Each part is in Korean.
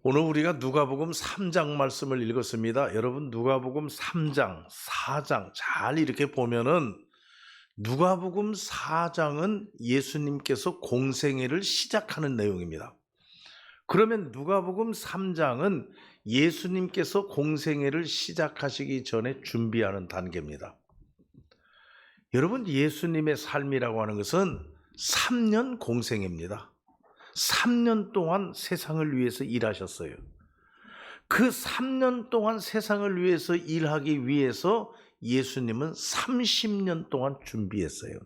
오늘 우리가 누가복음 3장 말씀을 읽었습니다. 여러분 누가복음 3장, 4장 잘 이렇게 보면은 누가복음 4장은 예수님께서 공생애를 시작하는 내용입니다. 그러면 누가복음 3장은 예수님께서 공생애를 시작하시기 전에 준비하는 단계입니다. 여러분 예수님의 삶이라고 하는 것은 3년 공생애입니다. 3년 동안 세상을 위해서 일하셨어요. 그 3년 동안 세상을 위해서 일하기 위해서 예수님은 30년 동안 준비했어요.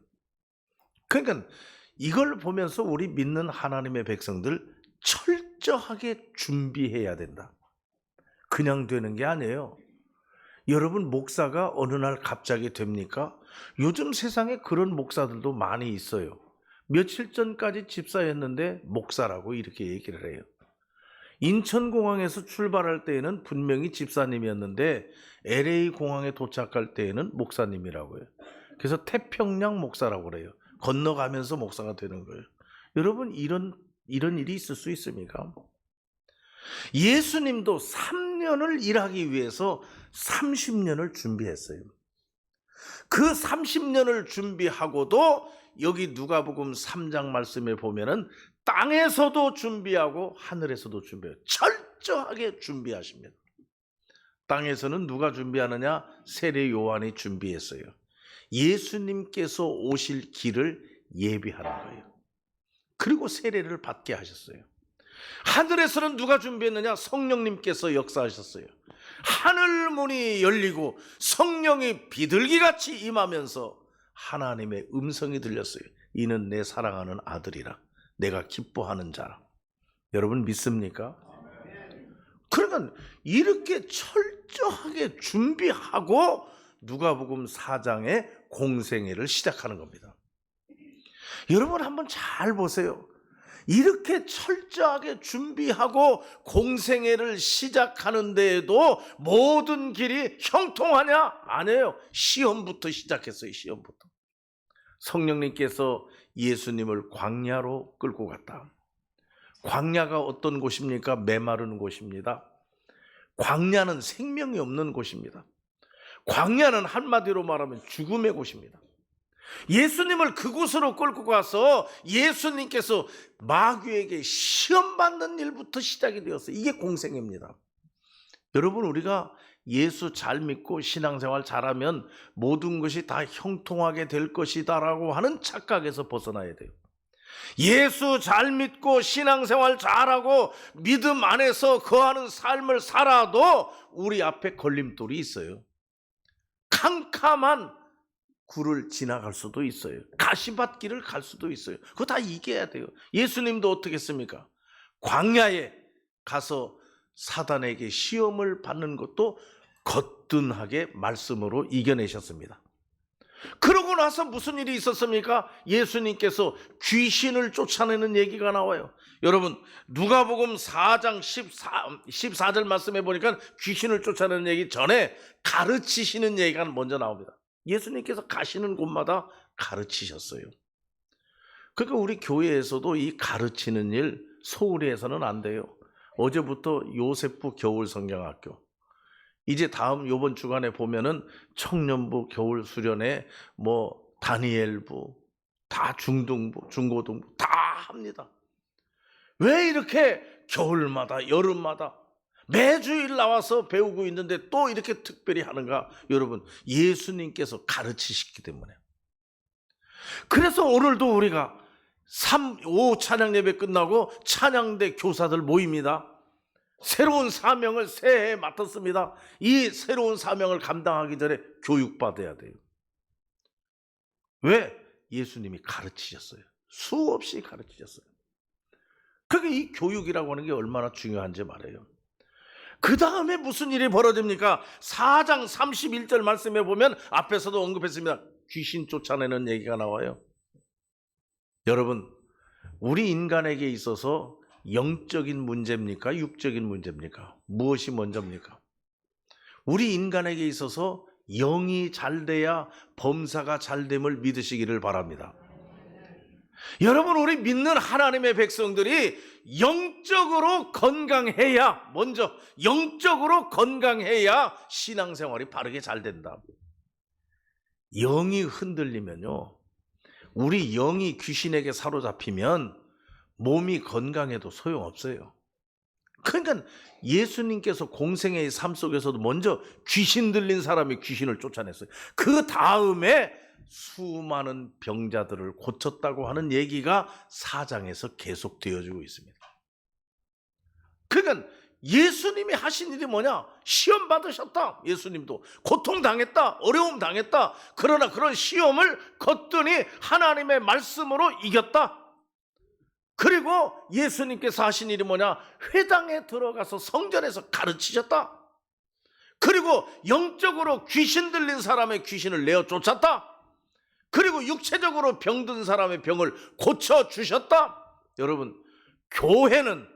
그러니까 이걸 보면서 우리 믿는 하나님의 백성들 철저하게 준비해야 된다. 그냥 되는 게 아니에요. 여러분 목사가 어느 날 갑자기 됩니까? 요즘 세상에 그런 목사들도 많이 있어요. 며칠 전까지 집사였는데 목사라고 이렇게 얘기를 해요. 인천공항에서 출발할 때에는 분명히 집사님이었는데 LA 공항에 도착할 때에는 목사님이라고 해요. 그래서 태평양 목사라고 그래요. 건너가면서 목사가 되는 거예요. 여러분 이런 일이 있을 수 있습니까? 예수님도 3년을 일하기 위해서 30년을 준비했어요. 그 30년을 준비하고도 여기 누가복음 3장 말씀에 보면은 땅에서도 준비하고 하늘에서도 준비해요. 철저하게 준비하십니다. 땅에서는 누가 준비하느냐? 세례 요한이 준비했어요. 예수님께서 오실 길을 예비하는 거예요. 그리고 세례를 받게 하셨어요. 하늘에서는 누가 준비했느냐? 성령님께서 역사하셨어요. 하늘 문이 열리고 성령이 비둘기같이 임하면서 하나님의 음성이 들렸어요. 이는 내 사랑하는 아들이라, 내가 기뻐하는 자라. 여러분 믿습니까? 그러니까 이렇게 철저하게 준비하고 누가복음 4장의 공생애를 시작하는 겁니다. 여러분 한번 잘 보세요. 이렇게 철저하게 준비하고 공생애를 시작하는 데에도 모든 길이 형통하냐? 아니에요. 시험부터 시작했어요. 시험부터. 성령님께서 예수님을 광야로 끌고 갔다. 광야가 어떤 곳입니까? 메마른 곳입니다. 광야는 생명이 없는 곳입니다. 광야는 한마디로 말하면 죽음의 곳입니다. 예수님을 그곳으로 끌고 가서 예수님께서 마귀에게 시험받는 일부터 시작이 되었어요. 이게 공생애입니다. 여러분 우리가 예수 잘 믿고 신앙생활 잘하면 모든 것이 다 형통하게 될 것이다 라고 하는 착각에서 벗어나야 돼요. 예수 잘 믿고 신앙생활 잘하고 믿음 안에서 거하는 삶을 살아도 우리 앞에 걸림돌이 있어요. 캄캄한 굴을 지나갈 수도 있어요. 가시밭길을 갈 수도 있어요. 그거 다 이겨야 돼요. 예수님도 어떻게 했습니까? 광야에 가서 사단에게 시험을 받는 것도 거뜬하게 말씀으로 이겨내셨습니다. 그러고 나서 무슨 일이 있었습니까? 예수님께서 귀신을 쫓아내는 얘기가 나와요. 여러분 누가복음 4장 14절 말씀해 보니까 귀신을 쫓아내는 얘기 전에 가르치시는 얘기가 먼저 나옵니다. 예수님께서 가시는 곳마다 가르치셨어요. 그러니까 우리 교회에서도 이 가르치는 일 소홀히 해서는 안 돼요. 어제부터 요셉부 겨울성경학교, 이제 다음 요번 주간에 보면은 청년부 겨울 수련회, 다니엘부, 다 중등부, 중고등부 다 합니다. 왜 이렇게 겨울마다 여름마다 매주일 나와서 배우고 있는데 또 이렇게 특별히 하는가? 여러분 예수님께서 가르치시기 때문에. 그래서 오늘도 우리가 3, 5 찬양 예배 끝나고 찬양대 교사들 모입니다. 새로운 사명을 새해에 맡았습니다. 이 새로운 사명을 감당하기 전에 교육받아야 돼요. 왜? 예수님이 가르치셨어요. 수없이 가르치셨어요. 그게 이 교육이라고 하는 게 얼마나 중요한지 말이에요. 그 다음에 무슨 일이 벌어집니까? 4장 31절 말씀에 보면 앞에서도 언급했습니다. 귀신 쫓아내는 얘기가 나와요. 여러분 우리 인간에게 있어서 영적인 문제입니까? 육적인 문제입니까? 무엇이 먼저입니까? 우리 인간에게 있어서 영이 잘 돼야 범사가 잘 됨을 믿으시기를 바랍니다. 여러분, 우리 믿는 하나님의 백성들이 영적으로 건강해야, 먼저 영적으로 건강해야 신앙생활이 바르게 잘 된다. 영이 흔들리면요, 우리 영이 귀신에게 사로잡히면 몸이 건강해도 소용없어요. 그러니까 예수님께서 공생애의 삶 속에서도 먼저 귀신 들린 사람이 귀신을 쫓아냈어요. 그 다음에 수많은 병자들을 고쳤다고 하는 얘기가 4장에서 계속 되어지고 있습니다. 그러니까 예수님이 하신 일이 뭐냐? 시험 받으셨다. 예수님도 고통 당했다, 어려움 당했다. 그러나 그런 시험을 걷더니 하나님의 말씀으로 이겼다. 그리고 예수님께서 하신 일이 뭐냐? 회당에 들어가서 성전에서 가르치셨다. 그리고 영적으로 귀신 들린 사람의 귀신을 내어 쫓았다. 그리고 육체적으로 병든 사람의 병을 고쳐주셨다. 여러분, 교회는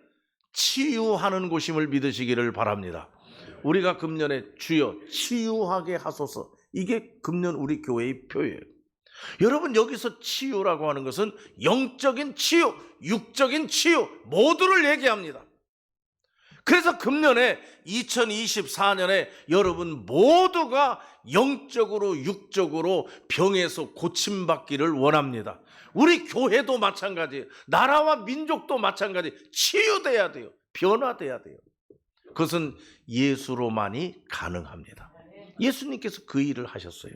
치유하는 곳임을 믿으시기를 바랍니다. 우리가 금년에 주여 치유하게 하소서, 이게 금년 우리 교회의 표예요. 여러분, 여기서 치유라고 하는 것은 영적인 치유, 육적인 치유 모두를 얘기합니다. 그래서 금년에 2024년에 여러분 모두가 영적으로 육적으로 병에서 고침받기를 원합니다. 우리 교회도 마찬가지예요. 나라와 민족도 마찬가지. 치유돼야 돼요. 변화돼야 돼요. 그것은 예수로만이 가능합니다. 예수님께서 그 일을 하셨어요.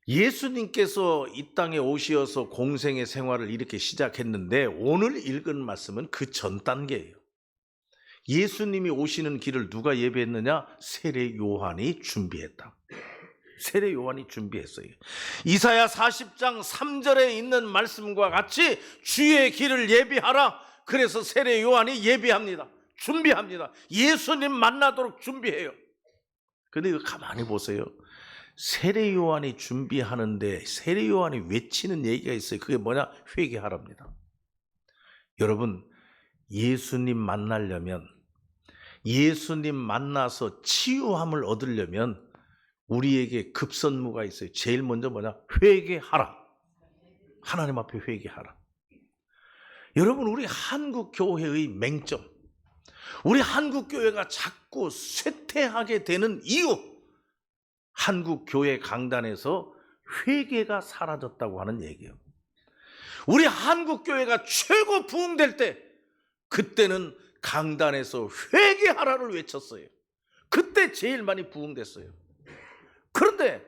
예수님께서 이 땅에 오셔서 공생의 생활을 이렇게 시작했는데, 오늘 읽은 말씀은 그 전 단계예요. 예수님이 오시는 길을 누가 예배했느냐? 세례 요한이 준비했다. 세례 요한이 준비했어요. 이사야 40장 3절에 있는 말씀과 같이 주의 길을 예비하라. 그래서 세례 요한이 예비합니다. 준비합니다. 예수님 만나도록 준비해요. 근데 이거 가만히 보세요. 세례 요한이 준비하는데 세례 요한이 외치는 얘기가 있어요. 그게 뭐냐? 회개하랍니다. 여러분, 예수님 만나려면, 예수님 만나서 치유함을 얻으려면 우리에게 급선무가 있어요. 제일 먼저 뭐냐? 회개하라. 하나님 앞에 회개하라. 여러분, 우리 한국 교회의 맹점, 우리 한국 교회가 자꾸 쇠퇴하게 되는 이유, 한국 교회 강단에서 회개가 사라졌다고 하는 얘기예요. 우리 한국 교회가 최고 부흥될 때, 그때는 강단에서 회개하라를 외쳤어요. 그때 제일 많이 부흥됐어요. 그런데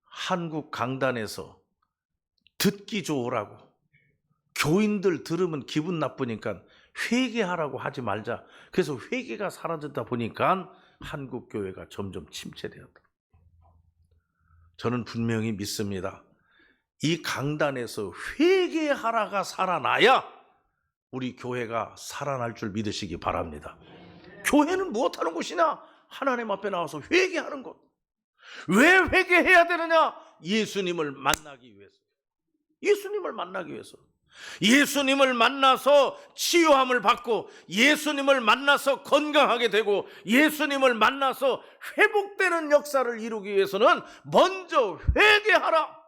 한국 강단에서 듣기 좋으라고, 교인들 들으면 기분 나쁘니까 회개하라고 하지 말자. 그래서 회개가 사라졌다 보니까 한국 교회가 점점 침체되었다. 저는 분명히 믿습니다. 이 강단에서 회개하라가 살아나야 우리 교회가 살아날 줄 믿으시기 바랍니다. 교회는 무엇하는 곳이냐? 하나님 앞에 나와서 회개하는 곳. 왜 회개해야 되느냐? 예수님을 만나기 위해서. 예수님을 만나기 위해서. 예수님을 만나서 치유함을 받고, 예수님을 만나서 건강하게 되고, 예수님을 만나서 회복되는 역사를 이루기 위해서는 먼저 회개하라.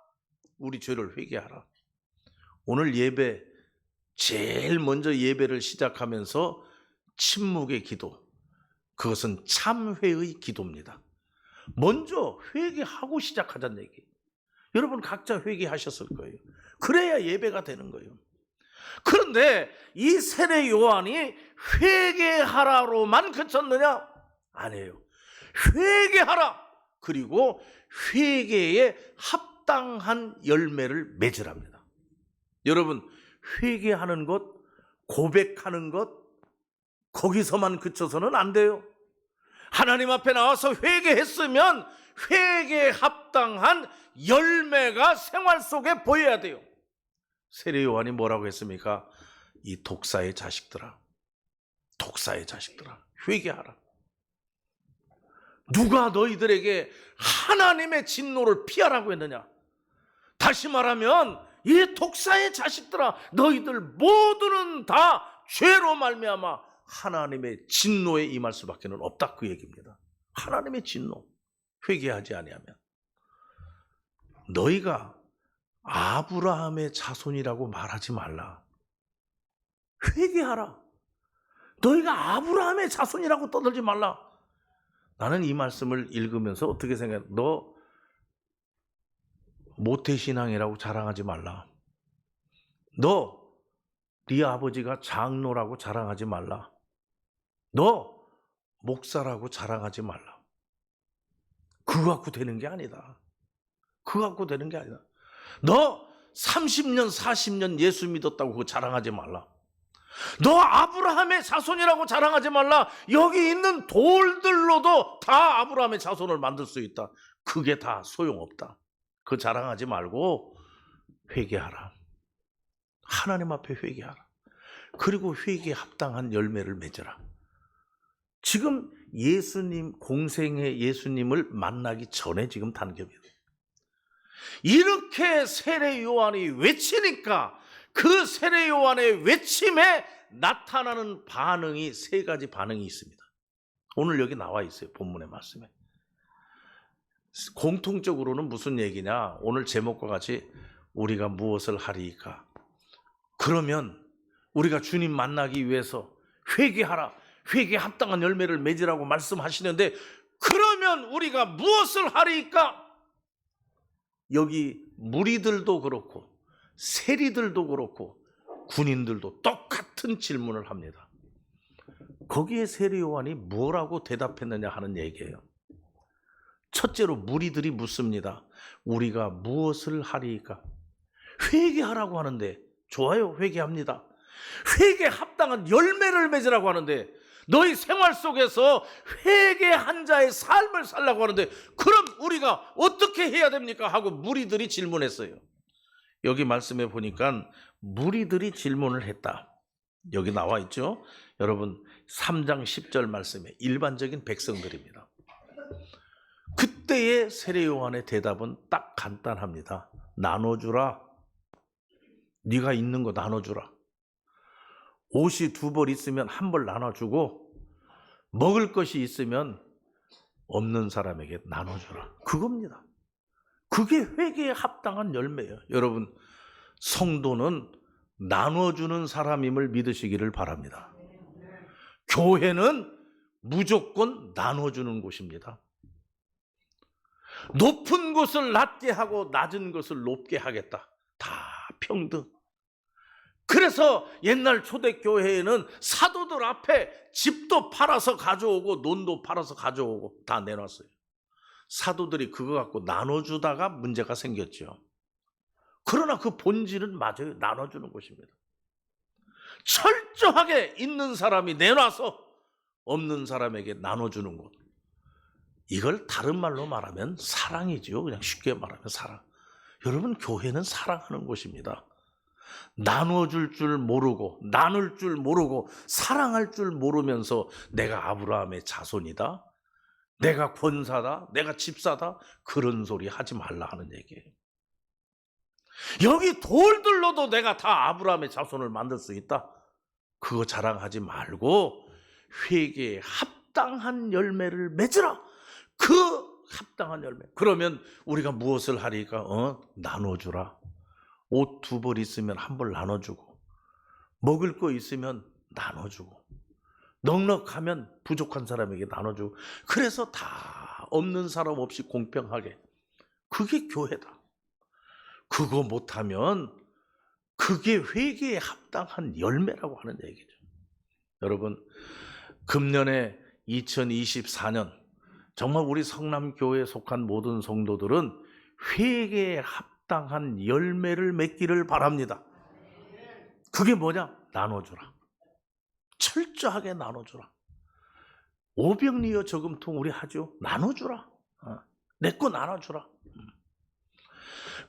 우리 죄를 회개하라. 오늘 예배, 제일 먼저 예배를 시작하면서 침묵의 기도, 그것은 참회의 기도입니다. 먼저 회개하고 시작하자는 얘기. 여러분 각자 회개하셨을 거예요. 그래야 예배가 되는 거예요. 그런데 이 세례 요한이 회개하라로만 그쳤느냐? 아니에요. 회개하라. 그리고 회개에 합당한 열매를 맺으랍니다. 여러분, 회개하는 것, 고백하는 것, 거기서만 그쳐서는 안 돼요. 하나님 앞에 나와서 회개했으면 회개에 합당한 열매가 생활 속에 보여야 돼요. 세례 요한이 뭐라고 했습니까? 이 독사의 자식들아, 독사의 자식들아, 회개하라. 누가 너희들에게 하나님의 진노를 피하라고 했느냐? 다시 말하면 이 독사의 자식들아, 너희들 모두는 다 죄로 말미암아 하나님의 진노에 임할 수밖에 없다, 그 얘기입니다. 하나님의 진노, 회개하지 아니하면. 너희가 아브라함의 자손이라고 말하지 말라. 회개하라. 너희가 아브라함의 자손이라고 떠들지 말라. 나는 이 말씀을 읽으면서 어떻게 생각해? 너 모태신앙이라고 자랑하지 말라. 너 네 아버지가 장로라고 자랑하지 말라. 너 목사라고 자랑하지 말라. 그거 갖고 되는 게 아니다. 그거 갖고 되는 게 아니다. 너 30년 40년 예수 믿었다고 그거 자랑하지 말라. 너 아브라함의 자손이라고 자랑하지 말라. 여기 있는 돌들로도 다 아브라함의 자손을 만들 수 있다. 그게 다 소용없다. 그 자랑하지 말고 회개하라. 하나님 앞에 회개하라. 그리고 회개에 합당한 열매를 맺어라. 지금 예수님, 공생의 예수님을 만나기 전에 지금 단계입니다. 이렇게 세례 요한이 외치니까 그 세례 요한의 외침에 나타나는 반응이 세 가지 반응이 있습니다. 오늘 여기 나와 있어요. 본문의 말씀에. 공통적으로는 무슨 얘기냐? 오늘 제목과 같이 우리가 무엇을 하리이까? 그러면 우리가 주님 만나기 위해서 회개하라. 회개에 합당한 열매를 맺으라고 말씀하시는데 그러면 우리가 무엇을 하리이까? 여기 무리들도 그렇고 세리들도 그렇고 군인들도 똑같은 질문을 합니다. 거기에 세례 요한이 뭐라고 대답했느냐 하는 얘기예요. 첫째로 무리들이 묻습니다. 우리가 무엇을 하리이까? 회개하라고 하는데 좋아요, 회개합니다. 회개에 합당한 열매를 맺으라고 하는데 너희 생활 속에서 회개한 자의 삶을 살라고 하는데 그럼 우리가 어떻게 해야 됩니까? 하고 무리들이 질문했어요. 여기 말씀에 보니까 무리들이 질문을 했다. 여기 나와 있죠. 여러분 3장 10절 말씀에 일반적인 백성들입니다. 그때의 세례 요한의 대답은 딱 간단합니다. 나눠주라. 네가 있는 거 나눠주라. 옷이 2벌 있으면 1벌 나눠주고 먹을 것이 있으면 없는 사람에게 나눠주라. 그겁니다. 그게 회개에 합당한 열매예요. 여러분, 성도는 나눠주는 사람임을 믿으시기를 바랍니다. 교회는 무조건 나눠주는 곳입니다. 높은 것을 낮게 하고 낮은 것을 높게 하겠다. 다 평등. 그래서 옛날 초대교회에는 사도들 앞에 집도 팔아서 가져오고 논도 팔아서 가져오고 다 내놨어요. 사도들이 그거 갖고 나눠주다가 문제가 생겼죠. 그러나 그 본질은 맞아요. 나눠주는 것입니다. 철저하게 있는 사람이 내놔서 없는 사람에게 나눠주는 것. 이걸 다른 말로 말하면 사랑이죠. 그냥 쉽게 말하면 사랑. 여러분, 교회는 사랑하는 곳입니다. 나눠줄 줄 모르고 나눌 줄 모르고 사랑할 줄 모르면서 내가 아브라함의 자손이다, 내가 권사다, 내가 집사다, 그런 소리 하지 말라 하는 얘기예요. 여기 돌들로도 내가 다 아브라함의 자손을 만들 수 있다, 그거 자랑하지 말고 회개에 합당한 열매를 맺으라. 그 합당한 열매. 그러면 우리가 무엇을 하리까? 나눠주라. 옷 2벌 있으면 1벌 나눠주고, 먹을 거 있으면 나눠주고, 넉넉하면 부족한 사람에게 나눠주고, 그래서 다 없는 사람 없이 공평하게. 그게 교회다. 그거 못하면 그게 회개에 합당한 열매라고 하는 얘기죠. 여러분, 금년에 2024년 정말 우리 성남교회에 속한 모든 성도들은 회개에 합당한 열매를 맺기를 바랍니다. 그게 뭐냐? 나눠주라. 철저하게 나눠주라. 오병리어 저금통 우리 하죠. 나눠주라. 내 거 나눠주라.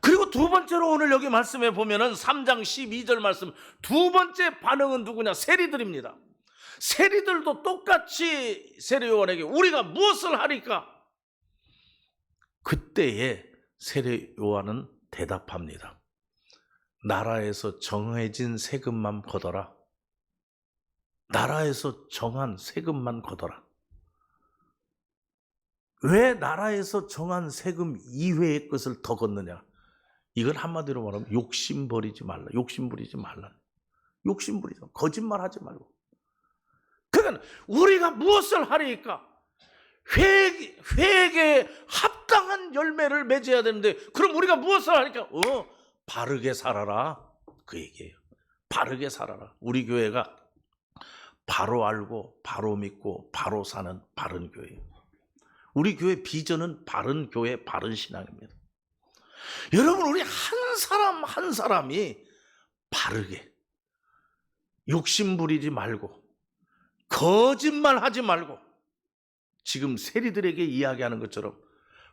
그리고 두 번째로 오늘 여기 말씀에 보면은 3장 12절 말씀, 두 번째 반응은 누구냐? 세리들입니다. 세리들도 똑같이 세례 요한에게 우리가 무엇을 하리까? 그때에 세례 요한은 대답합니다. 나라에서 정해진 세금만 걷어라. 나라에서 정한 세금만 걷어라. 왜 나라에서 정한 세금 이외의 것을 더 걷느냐? 이건 한마디로 말하면 욕심 버리지 말라. 욕심 부리지 말라. 욕심 부리지 말라. 거짓말하지 말고. 그러니까 우리가 무엇을 하리까? 회개에 합당한 열매를 맺어야 되는데, 그럼 우리가 무엇을 하니까? 바르게 살아라. 그 얘기예요. 바르게 살아라. 우리 교회가 바로 알고 바로 믿고 바로 사는 바른 교회예요. 우리 교회 비전은 바른 교회, 바른 신앙입니다. 여러분, 우리 한 사람 한 사람이 바르게 욕심 부리지 말고 거짓말하지 말고, 지금 세리들에게 이야기하는 것처럼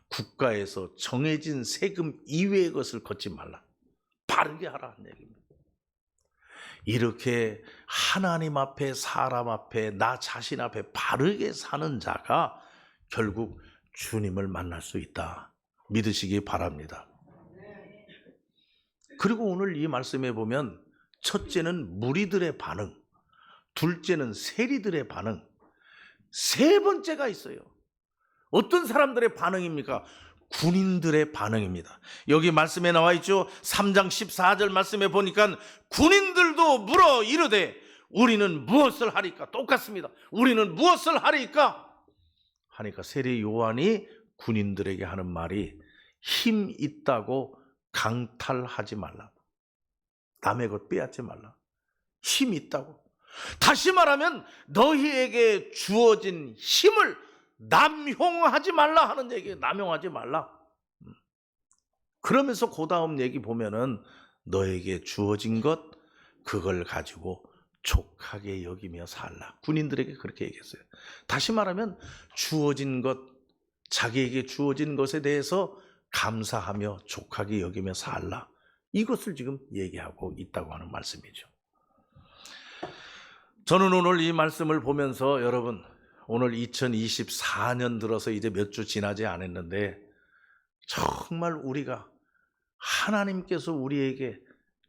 국가에서 정해진 세금 이외의 것을 걷지 말라. 바르게 하라는 얘기입니다. 이렇게 하나님 앞에, 사람 앞에, 나 자신 앞에 바르게 사는 자가 결국 주님을 만날 수 있다. 믿으시기 바랍니다. 그리고 오늘 이 말씀에 보면 첫째는 무리들의 반응, 둘째는 세리들의 반응, 세 번째가 있어요. 어떤 사람들의 반응입니까? 군인들의 반응입니다. 여기 말씀에 나와 있죠. 3장 14절 말씀에 보니까 군인들도 물어 이르되 우리는 무엇을 하리까? 똑같습니다. 우리는 무엇을 하리까? 하니까 세리 요한이 군인들에게 하는 말이 힘 있다고 강탈하지 말라. 남의 것 빼앗지 말라. 힘 있다고. 다시 말하면 너희에게 주어진 힘을 남용하지 말라 하는 얘기예요. 남용하지 말라. 그러면서 그 다음 얘기 보면은 너에게 주어진 것, 그걸 가지고 족하게 여기며 살라. 군인들에게 그렇게 얘기했어요. 다시 말하면 주어진 것, 자기에게 주어진 것에 대해서 감사하며 족하게 여기며 살라. 이것을 지금 얘기하고 있다고 하는 말씀이죠. 저는 오늘 이 말씀을 보면서 여러분, 오늘 2024년 들어서 이제 몇 주 지나지 않았는데 정말 우리가 하나님께서 우리에게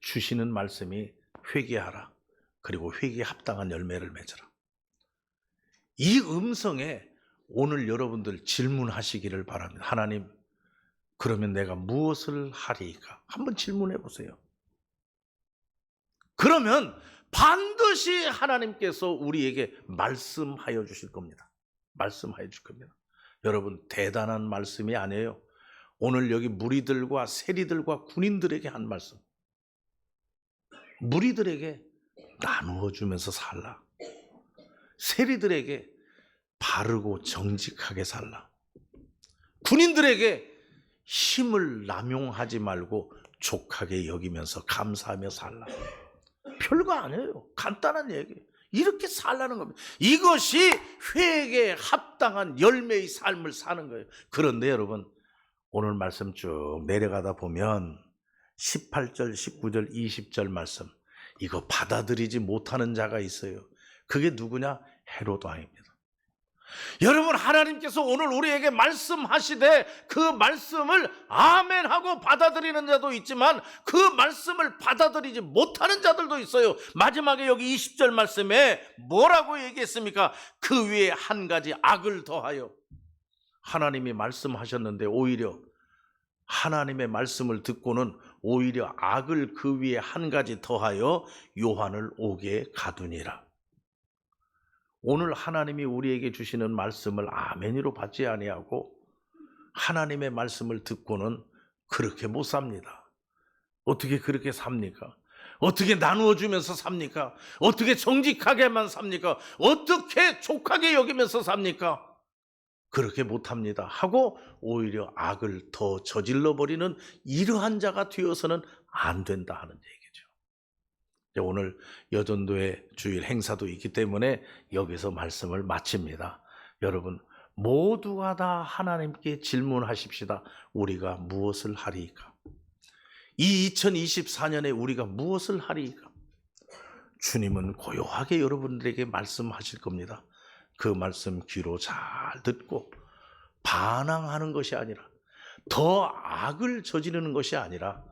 주시는 말씀이 회개하라. 그리고 회개에 합당한 열매를 맺어라. 이 음성에 오늘 여러분들 질문하시기를 바랍니다. 하나님, 그러면 내가 무엇을 하리까? 한번 질문해 보세요. 그러면 반드시 하나님께서 우리에게 말씀하여 주실 겁니다. 말씀하여 주실 겁니다. 여러분, 대단한 말씀이 아니에요. 오늘 여기 무리들과 세리들과 군인들에게 한 말씀. 무리들에게 나누어 주면서 살라. 세리들에게 바르고 정직하게 살라. 군인들에게 힘을 남용하지 말고 족하게 여기면서 감사하며 살라. 별거 아니에요. 간단한 얘기예요. 이렇게 살라는 겁니다. 이것이 회개에 합당한 열매의 삶을 사는 거예요. 그런데 여러분, 오늘 말씀 쭉 내려가다 보면 18절, 19절, 20절 말씀, 이거 받아들이지 못하는 자가 있어요. 그게 누구냐? 헤롯 왕입니다. 여러분, 하나님께서 오늘 우리에게 말씀하시되 그 말씀을 아멘하고 받아들이는 자도 있지만 그 말씀을 받아들이지 못하는 자들도 있어요. 마지막에 여기 20절 말씀에 뭐라고 얘기했습니까? 그 위에 한 가지 악을 더하여. 하나님이 말씀하셨는데 오히려 하나님의 말씀을 듣고는 오히려 악을 그 위에 한 가지 더하여 요한을 옥에 가두니라. 오늘 하나님이 우리에게 주시는 말씀을 아멘으로 받지 아니하고 하나님의 말씀을 듣고는 그렇게 못 삽니다. 어떻게 그렇게 삽니까? 어떻게 나누어 주면서 삽니까? 어떻게 정직하게만 삽니까? 어떻게 족하게 여기면서 삽니까? 그렇게 못합니다 하고 오히려 악을 더 저질러 버리는 이러한 자가 되어서는 안 된다 하는 얘기죠. 오늘 여전도의 주일 행사도 있기 때문에 여기서 말씀을 마칩니다. 여러분, 모두가 다 하나님께 질문하십시다. 우리가 무엇을 하리이까? 이 2024년에 우리가 무엇을 하리이까? 주님은 고요하게 여러분들에게 말씀하실 겁니다. 그 말씀 귀로 잘 듣고 반항하는 것이 아니라, 더 악을 저지르는 것이 아니라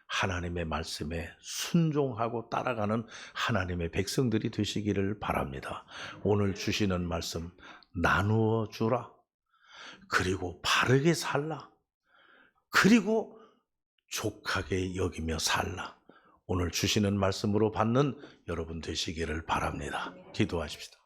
하나님의 말씀에 순종하고 따라가는 하나님의 백성들이 되시기를 바랍니다. 오늘 주시는 말씀 나누어 주라. 그리고 바르게 살라. 그리고 족하게 여기며 살라. 오늘 주시는 말씀으로 받는 여러분 되시기를 바랍니다. 기도하십시다.